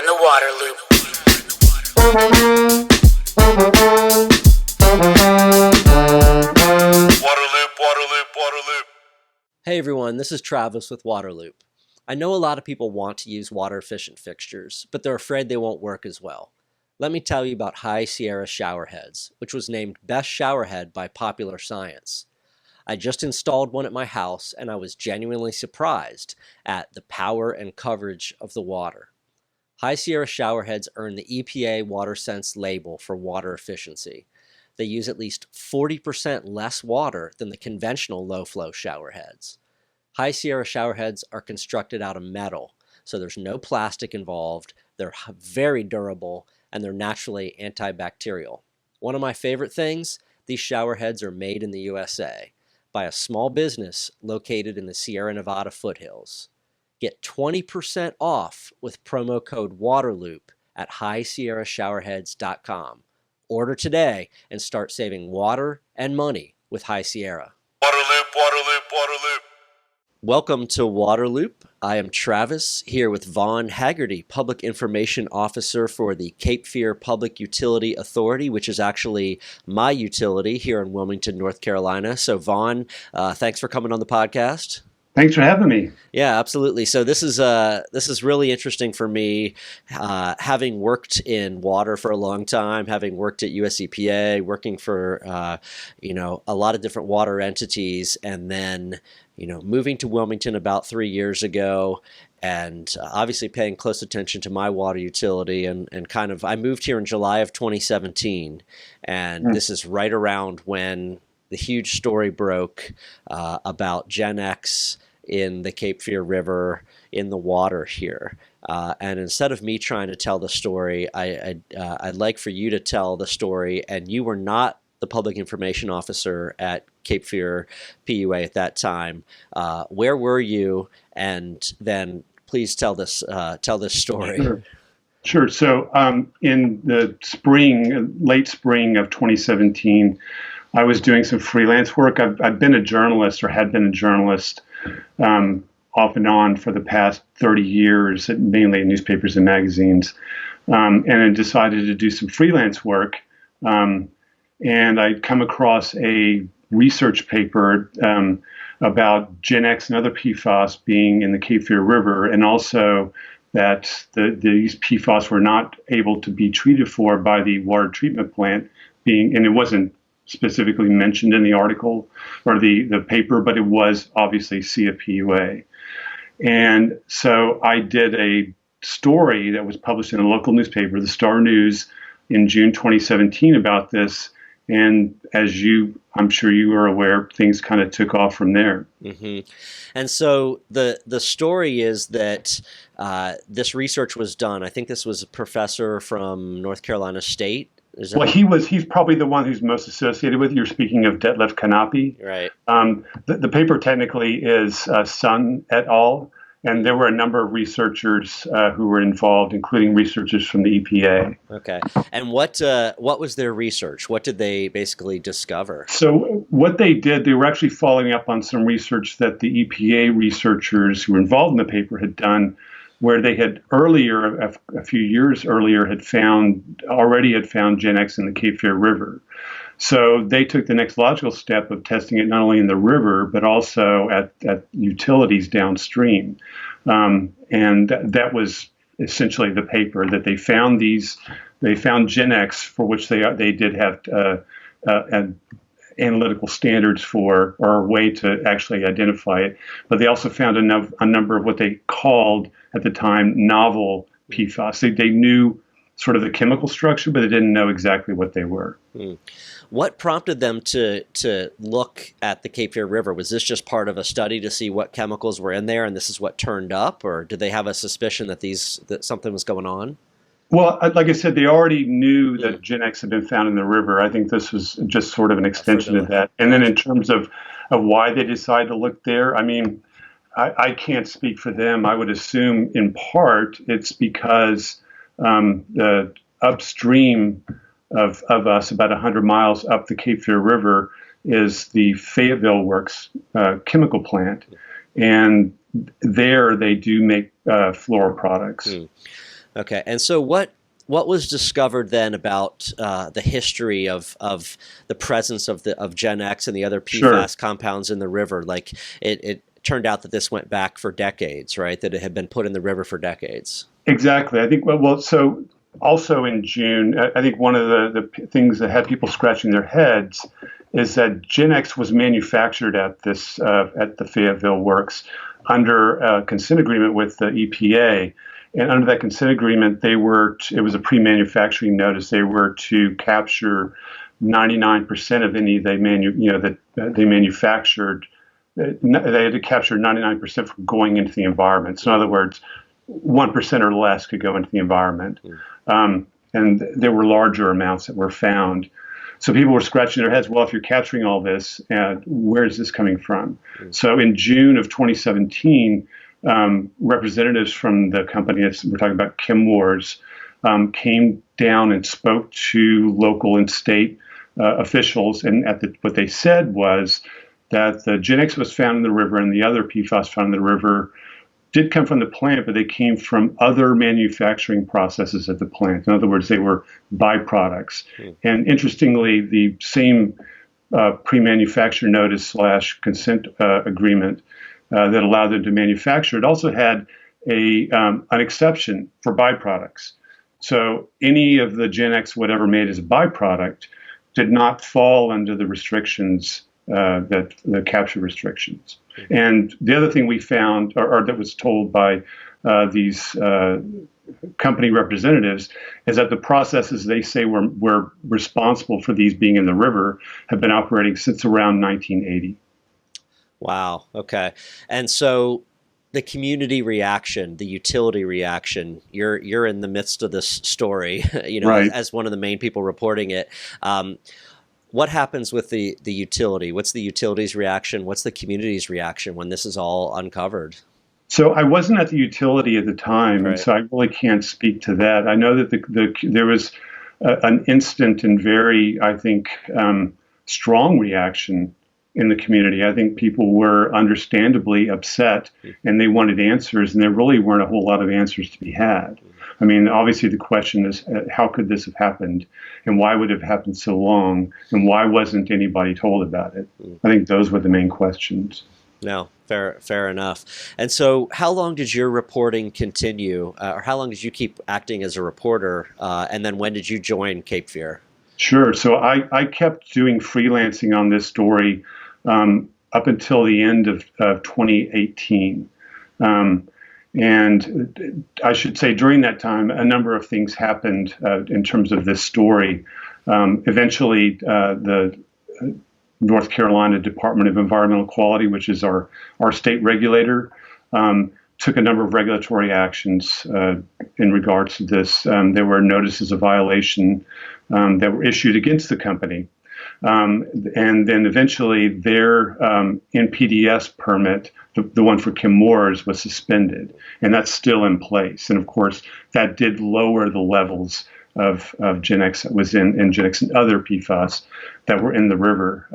in the water loop. Water loop, water loop, water loop. Hey everyone, this is Travis with Waterloop. I know a lot of people want to use water-efficient fixtures, but they're afraid they won't work as well. Let me tell you about High Sierra showerheads, which was named Best Showerhead by Popular Science. I just installed one at my house, and I was genuinely surprised at the power and coverage of the water. High Sierra showerheads earn the EPA WaterSense label for water efficiency. They use at least 40% less water than the conventional low-flow showerheads. High Sierra showerheads are constructed out of metal, so there's no plastic involved, they're very durable, and they're naturally antibacterial. One of my favorite things, these showerheads are made in the USA by a small business located in the Sierra Nevada foothills. Get 20% off with promo code WATERLOOP at highsierrashowerheads.com. Order today and start saving water and money with High Sierra. Water loop, water loop, water loop. Welcome to Waterloop. I am Travis, here with Vaughn Hagerty, Public Information Officer for the Cape Fear Public Utility Authority, which is actually my utility here in Wilmington, North Carolina. So Vaughn, thanks for coming on the podcast. Thanks for having me. Yeah, absolutely. So this is really interesting for me, having worked in water for a long time, having worked at USCPA, working for a lot of different water entities, and then moving to Wilmington about 3 years ago, and obviously paying close attention to my water utility, and I moved here in July of 2017, and this is right around when the huge story broke about GenX in the Cape Fear River in the water here. And instead of me trying to tell the story, I'd like for you to tell the story. And you were not the public information officer at Cape Fear PUA at that time. Where were you? And then please tell this story. Sure. So in the late spring of 2017, I was doing some freelance work. I've been a journalist, or had been a journalist, off and on for the past 30 years, mainly in newspapers and magazines, and I decided to do some freelance work. And I'd come across a research paper about GenX and other PFAS being in the Cape Fear River, and also that these PFAS were not able to be treated for by the water treatment plant and it wasn't specifically mentioned in the article or the paper, but it was obviously CFPA. And so I did a story that was published in a local newspaper, the Star News, in June 2017 about this. And as I'm sure you are aware, things kind of took off from there. Mm-hmm. And so the story is that this research was done. I think this was a professor from North Carolina State. Well, he's probably the one who's most associated with. You're speaking of Detlef Kanapi. Right. The paper technically is Sun et al., and there were a number of researchers who were involved, including researchers from the EPA. Okay. And what was their research? What did they basically discover? So what they did, they were actually following up on some research that the EPA researchers who were involved in the paper had done, where they had earlier, a few years earlier, already had found GenX in the Cape Fear River. So they took the next logical step of testing it not only in the river, but also at utilities downstream. And that was essentially the paper that they found GenX, for which they did have analytical standards for, or a way to actually identify it. But they also found a number of what they called at the time novel PFAS. They knew sort of the chemical structure, but they didn't know exactly what they were. What prompted them to look at the Cape Fear River? Was this just part of a study to see what chemicals were in there, and this is what turned up, or did they have a suspicion that something was going on? Well, like I said, they already knew that GenX had been found in the river. I think this was just sort of an extension of that. And then in terms of why they decided to look there, I mean, I can't speak for them. I would assume in part it's because the upstream of us, about 100 miles up the Cape Fear River, is the Fayetteville Works chemical plant. And there they do make fluoro products. Okay. And so what was discovered then about the history of the presence of GenX and the other Sure. PFAS compounds in the river? Like it turned out that this went back for decades, right? That it had been put in the river for decades. Exactly. I think, so also in June, I think one of the things that had people scratching their heads is that GenX was manufactured at the Fayetteville works under a consent agreement with the EPA. And under that consent agreement, it was a pre-manufacturing notice. They were to capture 99% of any that they manufactured. They had to capture 99% from going into the environment. So in other words, 1% or less could go into the environment. And there were larger amounts that were found. So people were scratching their heads, well, if you're capturing all this, where is this coming from? So in June of 2017, representatives from the company, we're talking about Chemours, came down and spoke to local and state officials. And what they said was that the GenX was found in the river and the other PFAS found in the river did come from the plant, but they came from other manufacturing processes at the plant. In other words, they were byproducts. And interestingly, the same pre-manufacture notice / consent agreement that allowed them to manufacture it also had an exception for byproducts. So any of the GenX, whatever made as a byproduct, did not fall under the restrictions, that the capture restrictions. And the other thing we found, or that was told by these company representatives, is that the processes they say were responsible for these being in the river have been operating since around 1980. Wow. Okay. And so the community reaction, the utility reaction, you're in the midst of this story, Right. as one of the main people reporting it. What happens with the utility? What's the utility's reaction? What's the community's reaction when this is all uncovered? So I wasn't at the utility at the time, Right. and so I really can't speak to that. I know that there was an instant and very, I think, strong reaction in the community. I think people were understandably upset, and they wanted answers, and there really weren't a whole lot of answers to be had. I mean, obviously the question is, how could this have happened, and why would it have happened so long, and why wasn't anybody told about it? I think those were the main questions. No, fair enough. And so how long did your reporting continue, or how long did you keep acting as a reporter, and then when did you join Cape Fear? Sure. So I kept doing freelancing on this story up until the end of 2018. And I should say during that time, a number of things happened in terms of this story. Eventually, the North Carolina Department of Environmental Quality, which is our state regulator, took a number of regulatory actions in regards to this. There were notices of violation that were issued against the company. And then eventually their NPDES permit, the one for Chemours, was suspended, and that's still in place. And of course, that did lower the levels of GenX that was in GenX and other PFAS that were in the river.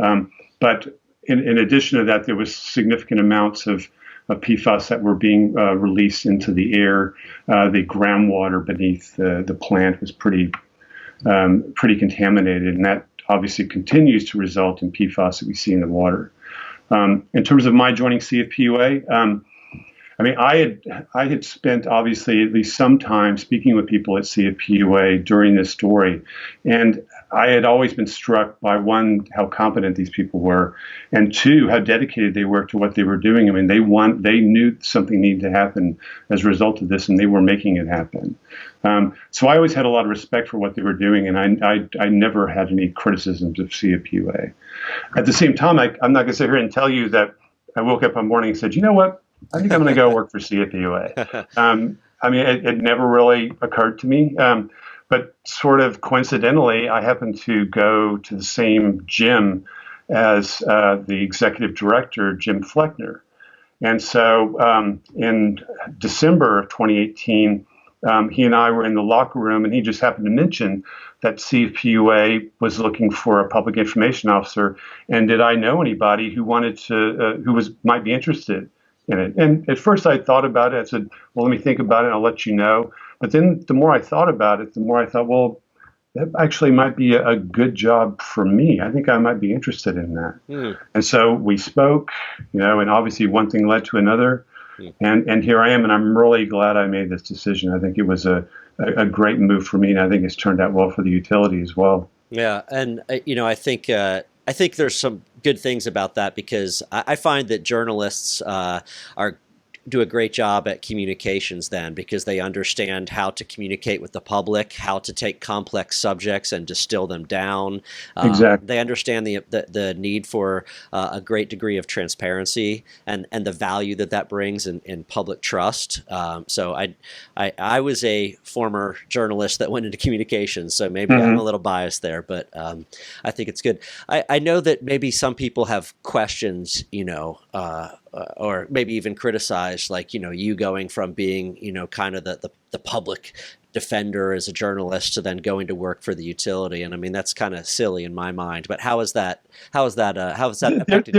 But in addition to that, there was significant amounts of PFAS that were being released into the air. The groundwater beneath the plant was pretty contaminated, and that obviously continues to result in PFAS that we see in the water. In terms of my joining CFPUA, I mean, I had spent obviously at least some time speaking with people at CFPUA during this story, and I had always been struck by, one, how competent these people were, and two, how dedicated they were to what they were doing. I mean, they knew something needed to happen as a result of this, and they were making it happen. So I always had a lot of respect for what they were doing, and I never had any criticisms of CFPUA. At the same time, I'm not going to sit here and tell you that I woke up one morning and said, you know what? I think I'm going to go work for CFPUA. I mean, it never really occurred to me. But sort of coincidentally, I happened to go to the same gym as the executive director, Jim Fleckner. And so in December of 2018, he and I were in the locker room, and he just happened to mention that CFPUA was looking for a public information officer, and did I know anybody who wanted to, might be interested in it. And at first I thought about it. I said, well, let me think about it. I'll let you know. But then the more I thought about it, the more I thought, well, that actually might be a good job for me. I think I might be interested in that. And so we spoke, and obviously one thing led to another. And here I am, and I'm really glad I made this decision. I think it was a great move for me, and I think it's turned out well for the utility as well. Yeah, and I think there's some good things about that, because I find that journalists do a great job at communications then, because they understand how to communicate with the public, how to take complex subjects and distill them down. Exactly. They understand the need for a great degree of transparency and the value that brings in public trust. So I was a former journalist that went into communications, so maybe I'm a little biased there, but I think it's good. I know that maybe some people have questions, or maybe even criticized, like, you going from being, kind of the public defender as a journalist to then going to work for the utility. And I mean, that's kind of silly in my mind, but how has that affected you?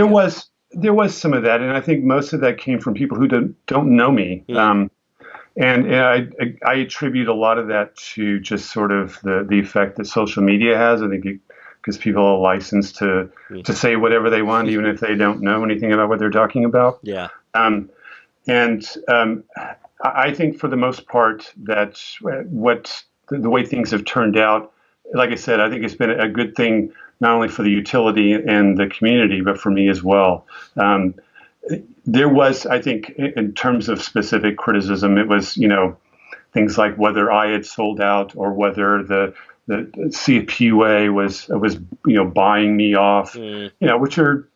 There was some of that. And I think most of that came from people who don't know me. And I attribute a lot of that to just sort of the effect that social media has. I think because people are licensed to say whatever they want, even if they don't know anything about what they're talking about. Yeah. I think for the most part that the way things have turned out, like I said, I think it's been a good thing, not only for the utility and the community, but for me as well. There was, I think, in terms of specific criticism, it was, things like whether I had sold out or whether the CFPA was buying me off, which are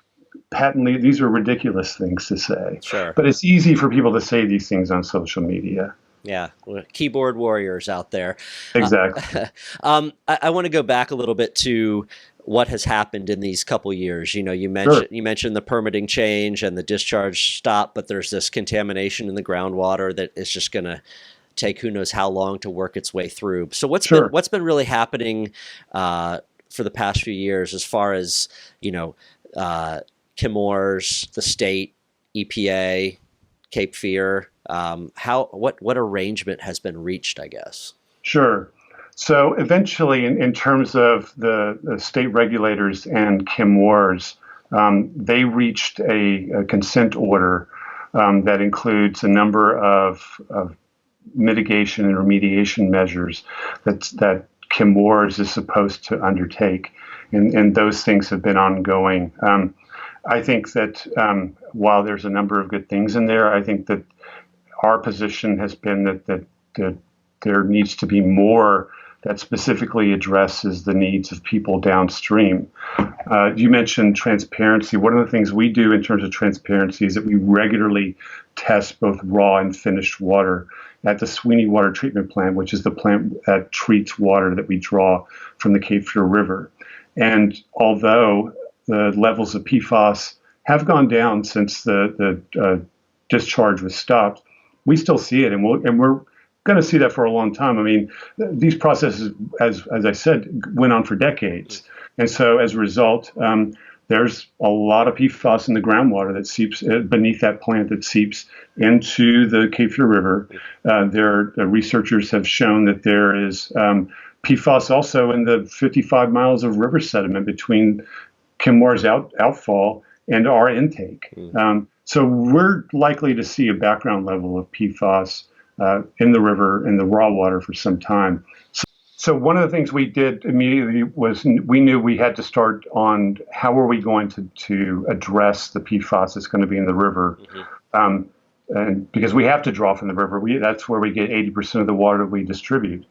patently, these are ridiculous things to say. Sure. But it's easy for people to say these things on social media. Yeah, keyboard warriors out there. Exactly. I want to go back a little bit to what has happened in these couple years. You mentioned the permitting change and the discharge stop, but there's this contamination in the groundwater that is just going to take who knows how long to work its way through. So what's been really happening for the past few years, as far as Chemours, the state, EPA, Cape Fear? What arrangement has been reached, I guess? Sure. So eventually, in terms of the state regulators and Chemours, they reached a consent order that includes a number of mitigation and remediation measures that Chemours is supposed to undertake, and those things have been ongoing. I think that while there's a number of good things in there, I think that our position has been that there needs to be more that specifically addresses the needs of people downstream. You mentioned transparency. One of the things we do in terms of transparency is that we regularly test both raw and finished water at the Sweeney Water Treatment Plant, which is the plant that treats water that we draw from the Cape Fear River. And although the levels of PFAS have gone down since the discharge was stopped, we still see it, and we're going to see that for a long time. I mean, these processes, as I said, went on for decades. And so as a result, there's a lot of PFAS in the groundwater that seeps beneath that plant, that seeps into the Cape Fear River. Researchers have shown that there is PFAS also in the 55 miles of river sediment between Chemours' outfall and our intake. So we're likely to see a background level of PFAS in the river, in the raw water, for some time. So one of the things we did immediately was we knew we had to start on how are we going to address the PFAS that's going to be in the river. And because we have to draw from the river, that's where we get 80% of the water that we distribute.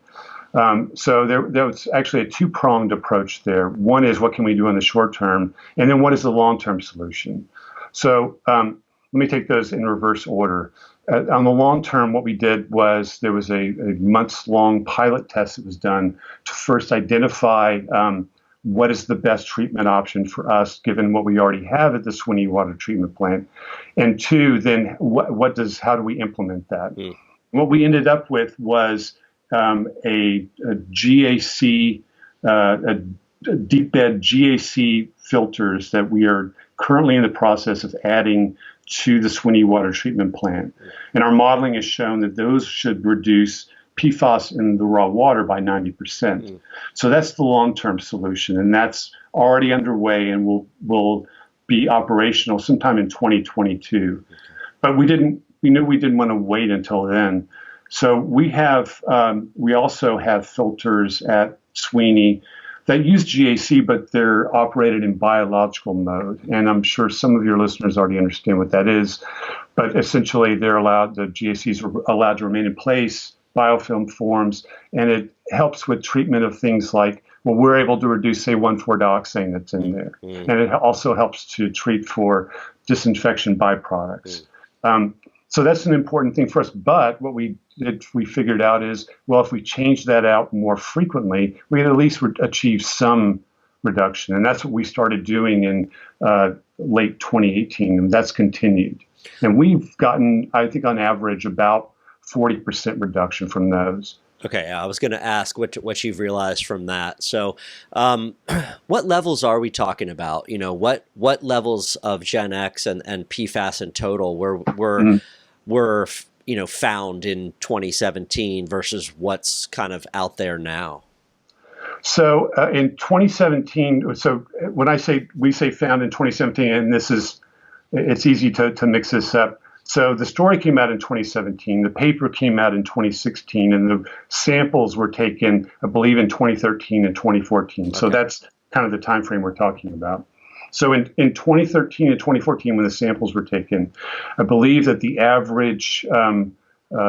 So there was actually a two-pronged approach there. One is, what can we do in the short term? And then what is the long-term solution? So let me take those in reverse order. On the long term, what we did was there was a months-long pilot test that was done to first identify what is the best treatment option for us, given what we already have at the Sweeney Water Treatment Plant. And two, then how do we implement that? What we ended up with was a GAC, deep bed GAC filters that we are currently in the process of adding to the Sweeney water treatment plant. And our modeling has shown that those should reduce PFAS in the raw water by 90%. So that's the long-term solution, and that's already underway and will be operational sometime in 2022. But we knew we didn't want to wait until then. So we also have filters at Sweeney that use GAC, but they're operated in biological mode. And I'm sure some of your listeners already understand what that is. But essentially, the GACs are allowed to remain in place, biofilm forms, and it helps with treatment of things like, well, we're able to reduce, say, 1,4-dioxane that's in there. And it also helps to treat for disinfection byproducts. So that's an important thing for us. But what we figured out is, well, if we change that out more frequently, we can at least achieve some reduction. And that's what we started doing in late 2018, and that's continued. And we've gotten, I think, on average, about 40% reduction from those. Okay, I was going to ask what you've realized from that. So, what levels are we talking about? You know, what levels of GenX and PFAS in total were found in 2017 versus what's kind of out there now? So in 2017, so when we say found in 2017, and it's easy to mix this up. So the story came out in 2017, the paper came out in 2016, and the samples were taken, I believe, in 2013 and 2014. Okay. So that's kind of the time frame we're talking about. So in 2013 and 2014, when the samples were taken, I believe that the average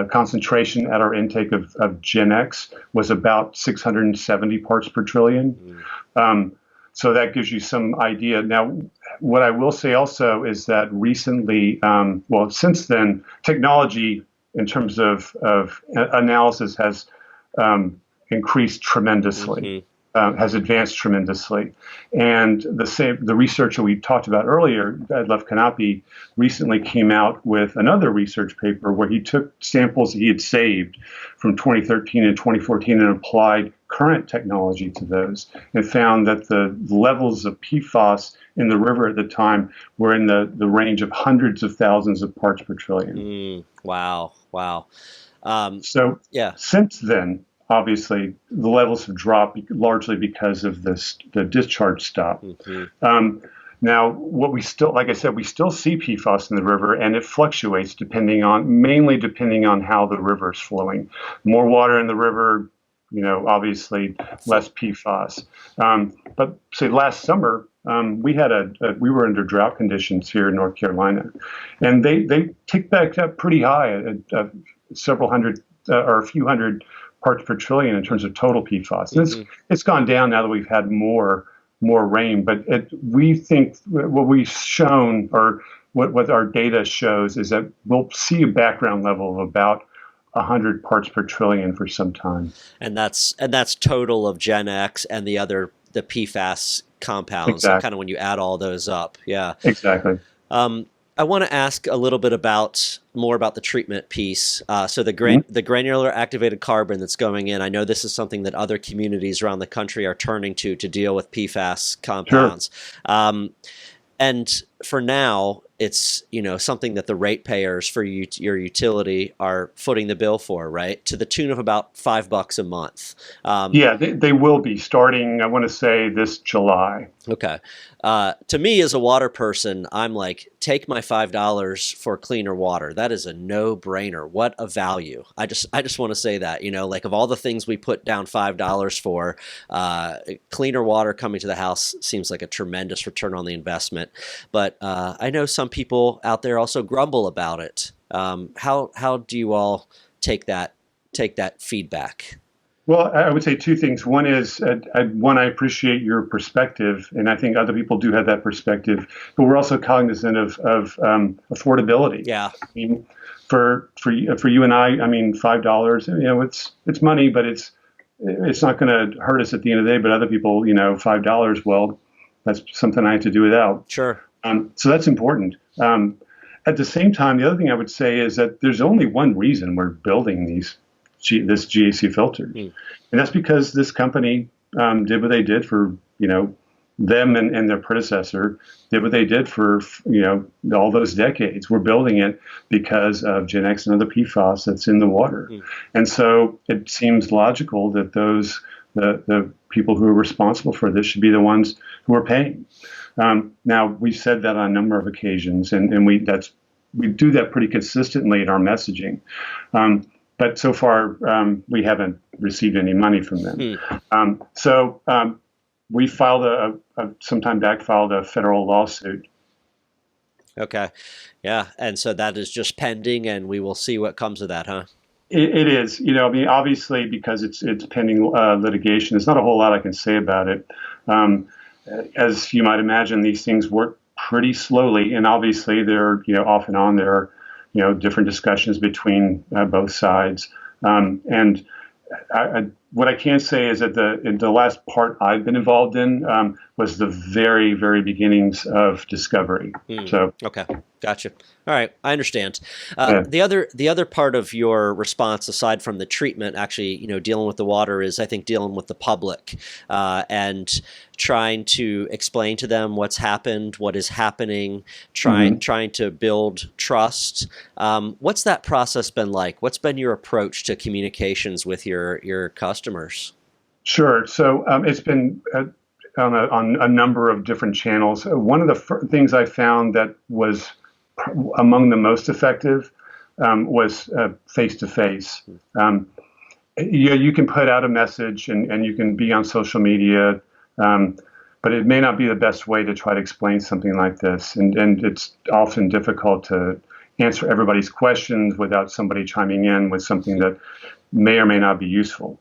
concentration at our intake of GenX was about 670 parts per trillion. So that gives you some idea. Now, what I will say also is that recently, since then, technology in terms of analysis has increased tremendously, has advanced tremendously. And the researcher we talked about earlier, Lev Kanapi, recently came out with another research paper where he took samples he had saved from 2013 and 2014 and applied current technology to those, and found that the levels of PFAS in the river at the time were in the range of hundreds of thousands of parts per trillion. Wow. Since then, obviously, the levels have dropped largely because of the discharge stop. Now, like I said, we still see PFAS in the river, and it fluctuates mainly depending on how the river is flowing. More water in the river, obviously less PFAS. But say last summer, we were under drought conditions here in North Carolina, and they ticked back up pretty high at several hundred or a few hundred parts per trillion in terms of total PFAS. And it's gone down now that we've had more rain, but we think what we've shown, or what our data shows, is that we'll see a background level of about 100 parts per trillion for some time. And that's total of GenX and the PFAS compounds. Exactly. So kind of when you add all those up. Yeah. Exactly. I want to ask a little bit more about the treatment piece. So the granular activated carbon that's going in, I know this is something that other communities around the country are turning to deal with PFAS compounds. Sure. And for now, it's something that the ratepayers for your utility are footing the bill for, right? To the tune of about $5 a month. They will be starting, I want to say, this July. Okay. To me, as a water person, I'm like, take my $5 for cleaner water. That is a no-brainer. What a value. I just want to say that, like of all the things we put down $5 for, cleaner water coming to the house seems like a tremendous return on the investment. But I know some people out there also grumble about it. How do you all take that feedback? Well, I would say two things. One is, I appreciate your perspective, and I think other people do have that perspective, but we're also cognizant of affordability. Yeah. I mean, for you and I mean, $5, it's money, but it's not going to hurt us at the end of the day. But other people, $5, well, that's something I have to do without. Sure. So that's important. At the same time, the other thing I would say is that there's only one reason we're building this GAC filter. And that's because this company did what they did for, them and their predecessor did what they did for all those decades. We're building it because of GenX and other PFAS that's in the water, and so it seems logical that the people who are responsible for this should be the ones who are paying. Now, we've said that on a number of occasions, and we do that pretty consistently in our messaging. But so far, we haven't received any money from them. We filed some time back, filed a federal lawsuit. Okay. Yeah. And so that is just pending, and we will see what comes of that, huh? It is, obviously, because it's pending litigation. There's not a whole lot I can say about it. As you might imagine, these things work pretty slowly, and obviously there off and on there are different discussions between both sides. And what I can say is that the last part I've been involved in was the very, very beginnings of discovery. So okay, gotcha. All right, I understand. The other part of your response, aside from the treatment, actually, dealing with the water, is I think dealing with the public and trying to explain to them what's happened, what is happening, trying to build trust. What's that process been like? What's been your approach to communications with your customers? Sure. So it's been on a number of different channels. One of the things I found that was among the most effective was face-to-face. You can put out a message and you can be on social media, but it may not be the best way to try to explain something like this. And it's often difficult to answer everybody's questions without somebody chiming in with something that may or may not be useful.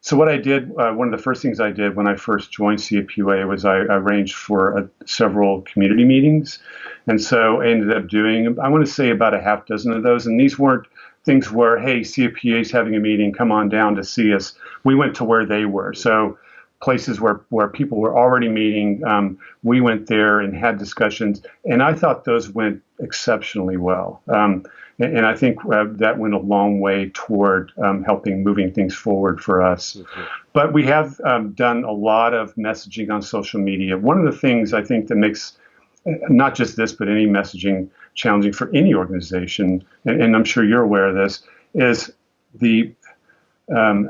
So what I did, one of the first things I did when I first joined CFPA was I arranged for several community meetings. And so I ended up doing, I want to say, about a half dozen of those. And these weren't things where, hey, CFPA is having a meeting, come on down to see us. We went to where they were. So places where people were already meeting, we went there and had discussions. And I thought those went exceptionally well. And I think that went a long way toward helping moving things forward for us. But we have done a lot of messaging on social media. One of the things I think that makes not just this, but any messaging challenging for any organization, and I'm sure you're aware of this, is the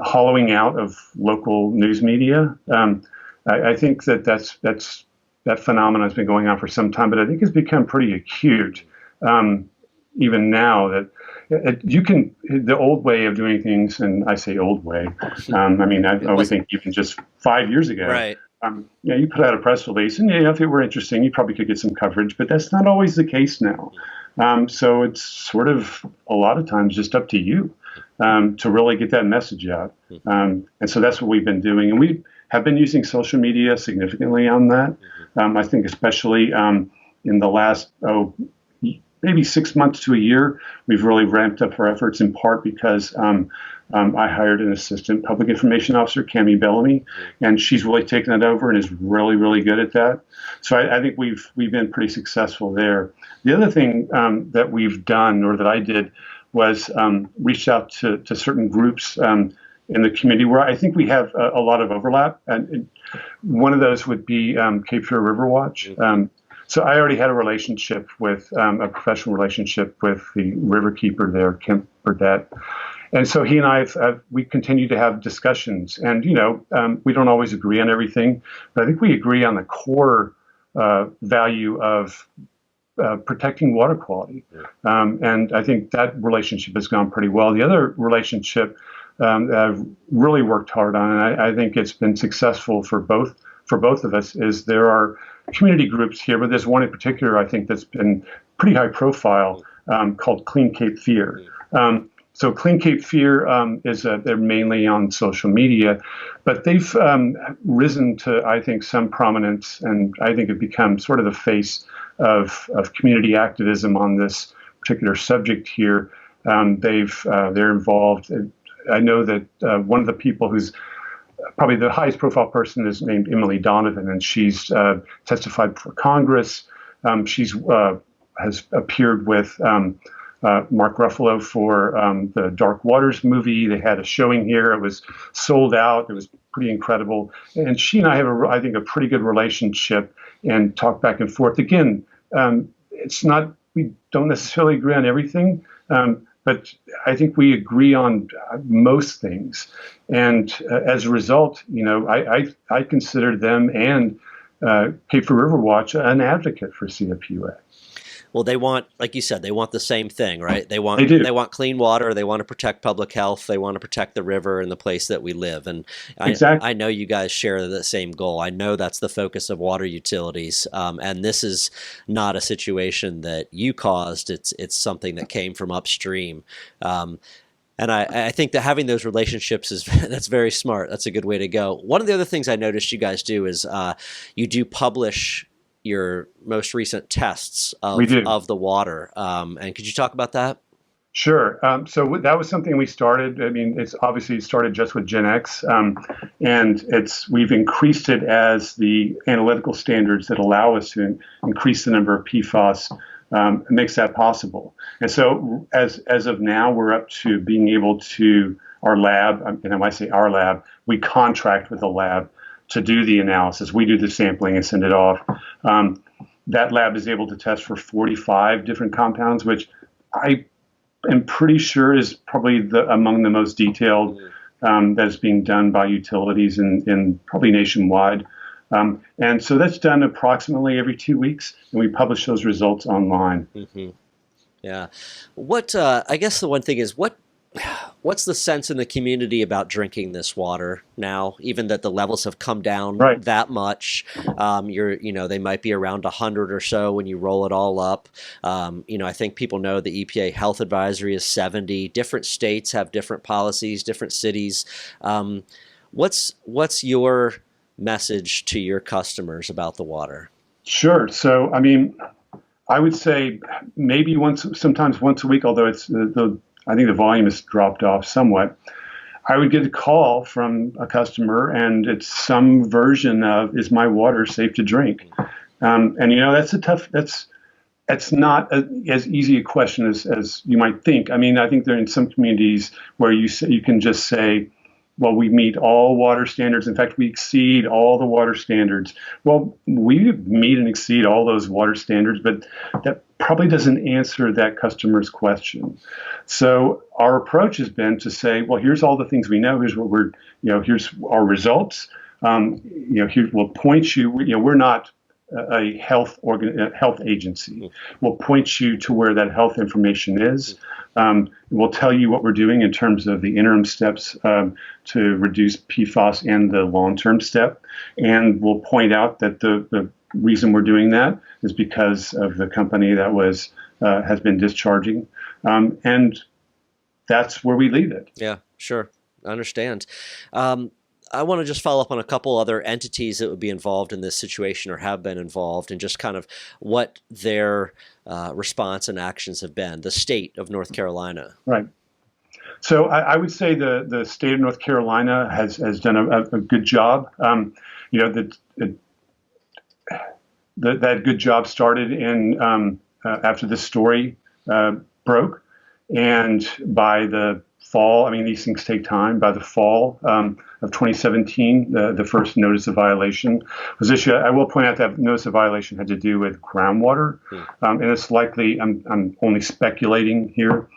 hollowing out of local news media. I think that phenomenon has been going on for some time, but I think it's become pretty acute. Even now, that the old way of doing things, and I say old way, I always think even just 5 years ago, right? You put out a press release, and if it were interesting, you probably could get some coverage, but that's not always the case now. So it's sort of a lot of times just up to you to really get that message out. And so that's what we've been doing, and we have been using social media significantly on that. I think especially in the last maybe 6 months to a year, we've really ramped up our efforts, in part because I hired an assistant public information officer, Cammie Bellamy, and she's really taken it over and is really, really good at that. So I think we've been pretty successful there. The other thing that we've done, or that I did, was reach out to certain groups in the community where I think we have a lot of overlap. And one of those would be Cape Fear River Watch. So I already had a relationship with a professional relationship with the river keeper there, Kemp Burdett. And so he and I, we continue to have discussions. And, we don't always agree on everything, but I think we agree on the core value of protecting water quality. And I think that relationship has gone pretty well. The other relationship that I've really worked hard on, and I think it's been successful for both of us, is there are community groups here, but there's one in particular I think that's been pretty high profile called Clean Cape Fear. So Clean Cape Fear they're mainly on social media, but they've risen to, I think, some prominence, and I think have become sort of the face of community activism on this particular subject here. They're involved. I know that one of the people who's probably the highest profile person is named Emily Donovan, and she's testified before Congress. She's has appeared with Mark Ruffalo for the Dark Waters movie. They had a showing here. It was sold out. It was pretty incredible. And she and I have, I think, a pretty good relationship and talk back and forth. Again, it's not, we don't necessarily agree on everything, but I think we agree on most things. And as a result, I consider them and Cape Fear River Watch an advocate for CFPA. Well, they want, like you said, they want the same thing, right? They do. want clean water. They want to protect public health. They want to protect the river and the place that we live. And Exactly. I know you guys share the same goal. I know that's the focus of water utilities. And this is not a situation that you caused. It's something that came from upstream. And I think that having those relationships that's very smart. That's a good way to go. One of the other things I noticed you guys do is you do publish your most recent tests of the water. And could you talk about that? Sure. So that was something we started. I mean, it's obviously started just with GenX, and we've increased it as the analytical standards that allow us to increase the number of PFAS makes that possible. And so as of now, we're up to being able to, our lab, and when I say our lab, we contract with a lab to do the analysis. We do the sampling and send it off. That lab is able to test for 45 different compounds, which I am pretty sure is probably among the most detailed that is being done by utilities in probably nationwide. And so that's done approximately every 2 weeks, and we publish those results online. Mm-hmm. Yeah. I guess the one thing is, what's the sense in the community about drinking this water now, even that the levels have come down that much? They might be around 100 or so when you roll it all up. I think people know the EPA health advisory is 70. Different states have different policies, different cities. What's your message to your customers about the water? Sure. So, I mean, I would say maybe sometimes once a week, although I think the volume has dropped off somewhat. I would get a call from a customer, and it's some version of, "Is my water safe to drink?" And that's not as easy a question as you might think. I mean, I think there are in some communities where you can just say, "Well, we meet all water standards. In fact, we exceed all the water standards." Well, we meet and exceed all those water standards, but that probably doesn't answer that customer's question. So our approach has been to say, well, here's all the things we know. Here's what here's our results. Here we'll point you. We're not a health agency. We'll point you to where that health information is. We'll tell you what we're doing in terms of the interim steps to reduce PFAS and the long-term step. And we'll point out that the reason we're doing that is because of the company that has been discharging. And that's where we leave it. Yeah, sure. I understand. I want to just follow up on a couple other entities that would be involved in this situation or have been involved, and just kind of what their response and actions have been. The state of North Carolina. Right. So I would say the state of North Carolina has done a good job. That good job started in after this story broke, and by the fall, I mean, these things take time. By the fall of 2017, the first notice of violation was issued. I will point out that notice of violation had to do with groundwater, and it's likely, I'm only speculating here,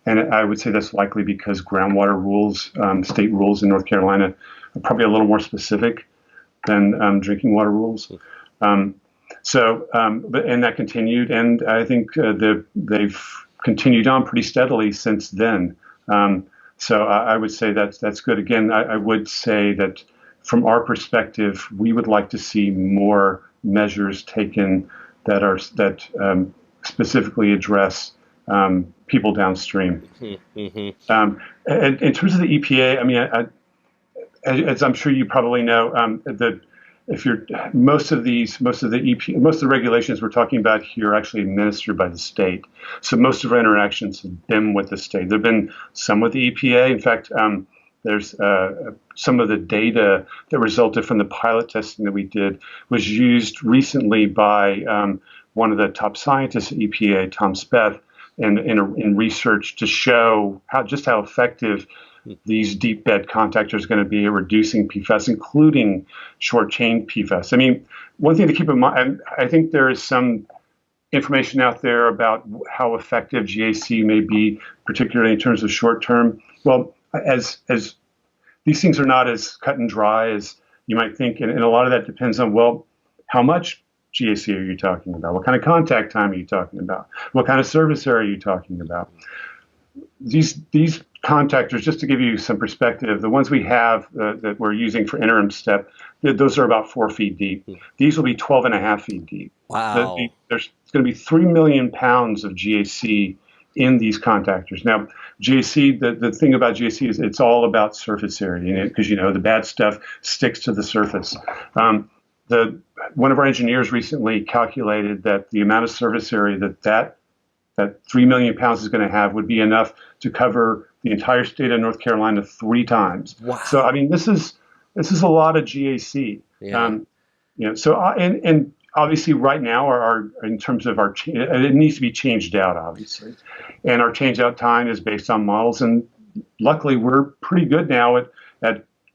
and I would say that's likely because groundwater rules, state rules in North Carolina, are probably a little more specific than drinking water rules. And that continued, and I think they've continued on pretty steadily since then. So I would say that's good. Again, I would say that from our perspective, we would like to see more measures taken that specifically address people downstream. And in terms of the EPA, I mean, as I'm sure you probably know, most of the regulations we're talking about here are actually administered by the state. So most of our interactions have been with the state. There've been some with the EPA. In fact, there's some of the data that resulted from the pilot testing that we did was used recently by one of the top scientists at EPA, Tom Speth, in research to show how effective these deep bed contactors are going to be at reducing PFAS, including short chain PFAS. I mean, one thing to keep in mind, I think there is some information out there about how effective GAC may be, particularly in terms of short term. Well, as these things are not as cut and dry as you might think, and a lot of that depends on, well, how much GAC are you talking about? What kind of contact time are you talking about? What kind of service area are you talking about? These contactors, just to give you some perspective, the ones we have that we're using for interim step, those are about 4 feet deep. These will be 12 and a half feet deep. Wow. There's going to be 3 million pounds of GAC in these contactors. Now, GAC, the thing about GAC is it's all about surface area, because the bad stuff sticks to the surface. One of our engineers recently calculated that the amount of surface area that 3 million pounds is going to have would be enough to cover the entire state of North Carolina 3 times. Wow. So, I mean, this is a lot of GAC. Yeah. And obviously right now our in terms of it needs to be changed out, obviously. And our change out time is based on models. And luckily we're pretty good now at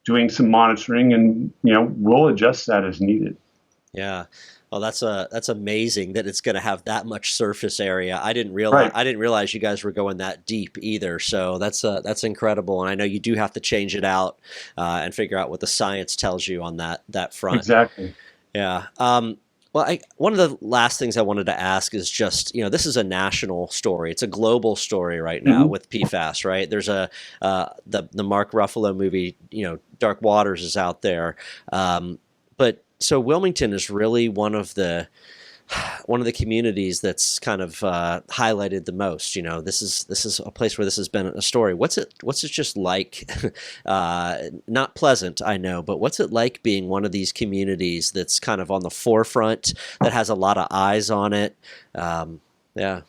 doing some monitoring, and, we'll adjust that as needed. Yeah. Well, that's amazing that it's going to have that much surface area. I didn't realize you guys were going that deep either. So that's incredible. And I know you do have to change it out and figure out what the science tells you on that front. Exactly. Yeah. Well, one of the last things I wanted to ask is just, this is a national story. It's a global story right now with PFAS, right? There's the Mark Ruffalo movie, Dark Waters is out there. But so Wilmington is really one of the communities that's kind of highlighted the most. This is a place where this has been a story. What's it just like? Not pleasant, I know, but what's it like being one of these communities that's kind of on the forefront, that has a lot of eyes on it? Yeah.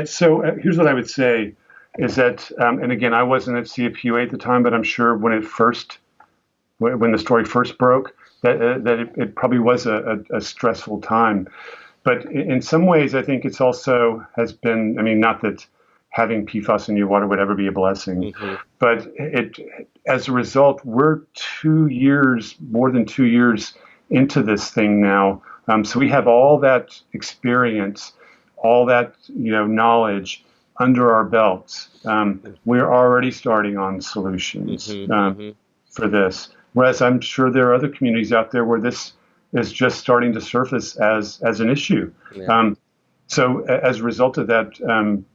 So here's what I would say is that, and again, I wasn't at CFPA at the time, but I'm sure when the story first broke, that it probably was a stressful time. But in some ways, I think it's also has been, not that having PFAS in your water would ever be a blessing, but as a result, we're more than 2 years into this thing now. So we have all that experience, all that, knowledge under our belts. We're already starting on solutions for this. Whereas I'm sure there are other communities out there where this is just starting to surface as an issue. Yeah. So as a result of that,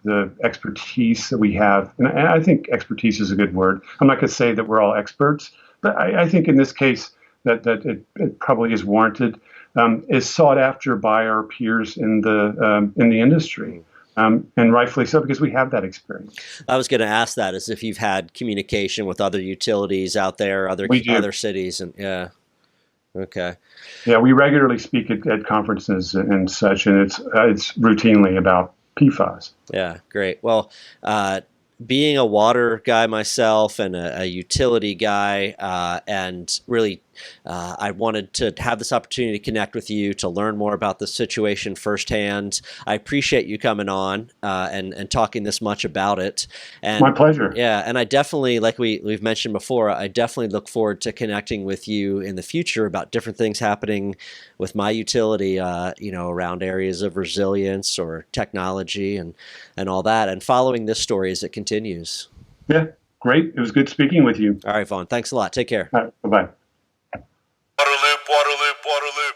the expertise that we have, and I think expertise is a good word. I'm not going to say that we're all experts, but I think in this case that it probably is warranted, is sought after by our peers in the industry. And rightfully so, because we have that experience. I was going to ask that, as if you've had communication with other utilities out there, other cities, and yeah. Okay. Yeah, we regularly speak at conferences and such, and it's routinely about PFAS. Yeah, great. Well, being a water guy myself and a utility guy, and really I wanted to have this opportunity to connect with you, to learn more about the situation firsthand. I appreciate you coming on and talking this much about it. And my pleasure. Yeah, and I definitely, like we've mentioned before, I definitely look forward to connecting with you in the future about different things happening with my utility, around areas of resilience or technology and all that, and following this story as it continues. Yeah, great. It was good speaking with you. All right, Vaughn. Thanks a lot. Take care. All right, bye-bye. Waterloop.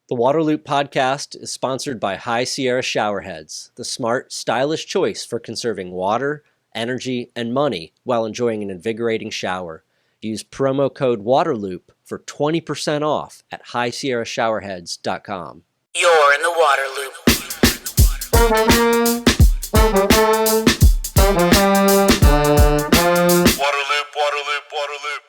The Waterloop podcast is sponsored by High Sierra Showerheads, the smart, stylish choice for conserving water, energy, and money while enjoying an invigorating shower. Use promo code WATERLOOP for 20% off at highsierrashowerheads.com. You're in the Waterloop. Waterloop.